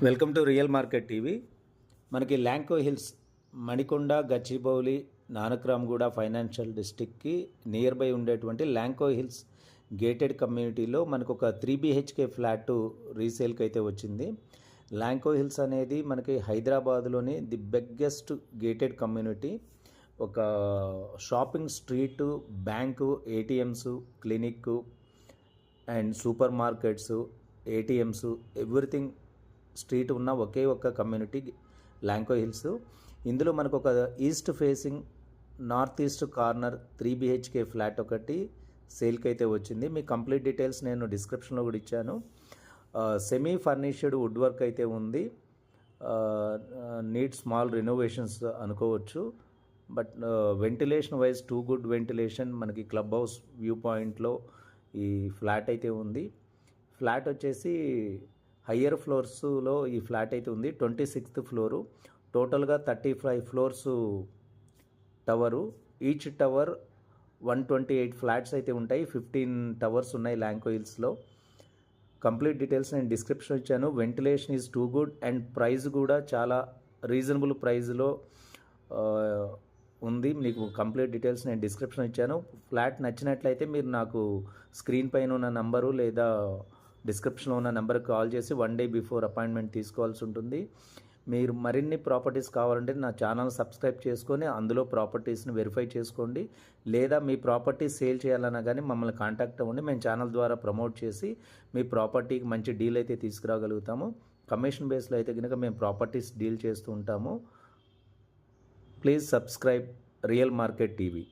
Welcome to Real Market TV. మనకి Lanco Hills Manikonda, Gachibowli, Nanakramguda financial డిస్ట్రిక్ట్కి near by ఉండేటువంటి ల్యాంకో హిల్స్ గేటెడ్ కమ్యూనిటీలో మనకు ఒక 3 BHK ఫ్లాట్ రీసేల్కి అయితే వచ్చింది. ల్యాంకో హిల్స్ అనేది మనకి హైదరాబాద్లోని ది బిగ్గెస్ట్ గేటెడ్ కమ్యూనిటీ. ఒక shopping street, bank, ATMs, clinic and super markets, ATMs, everything street ఉన్న ఒకే ఒక్క కమ్యూనిటీ ల్యాంకో హిల్స్. ఇందులో మనకు ఒక east facing north east corner 3 BHK flat ఒకటి సేల్కి అయితే వచ్చింది. మీ కంప్లీట్ డీటెయిల్స్ నేను డిస్క్రిప్షన్లో కూడా ఇచ్చాను. సెమీ ఫర్నిష్డ్ వుడ్ వర్క్ అయితే ఉంది. నీడ్ స్మాల్ రెనోవేషన్స్ అనుకోవచ్చు. But ventilation wise too good ventilation. మనకి క్లబ్ హౌస్ వ్యూ పాయింట్లో ఈ ఫ్లాట్ అయితే ఉంది. ఫ్లాట్ వచ్చేసి హయ్యర్ ఫ్లోర్స్లో ఈ ఫ్లాట్ అయితే ఉంది. 26th floor. టోటల్గా 35 floors tower. Each tower 128 flats అయితే ఉంటాయి. 15 టవర్స్ ఉన్నాయి ల్యాంకో హిల్స్లో. కంప్లీట్ డీటెయిల్స్ నేను డిస్క్రిప్షన్ ఇచ్చాను. Ventilation is too good and price కూడా చాలా రీజనబుల్ ప్రైస్లో ఉంది. మీకు కంప్లీట్ డీటెయిల్స్ నేను డిస్క్రిప్షన్ ఇచ్చాను. ఫ్లాట్ నచ్చినట్లయితే మీరు నాకు స్క్రీన్ పైన ఉన్న నంబరు లేదా డిస్క్రిప్షన్లో ఉన్న నెంబర్కి కాల్ చేసి 1 day బిఫోర్ అపాయింట్మెంట్ తీసుకోవాల్సి ఉంటుంది. మీరు మరిన్ని ప్రాపర్టీస్ కావాలంటే నా ఛానల్ సబ్స్క్రైబ్ చేసుకొని అందులో ప్రాపర్టీస్ని వెరిఫై చేసుకోండి. లేదా మీ ప్రాపర్టీ సేల్ చేయాలన్నా కానీ మమ్మల్ని కాంటాక్ట్ అవ్వండి. మేము ఛానల్ ద్వారా ప్రమోట్ చేసి మీ ప్రాపర్టీకి మంచి డీల్ అయితే తీసుకురాగలుగుతాము. కమిషన్ బేస్లో అయితే కనుక మేము ప్రాపర్టీస్ డీల్ చేస్తూ ఉంటాము. Please subscribe real Market TV.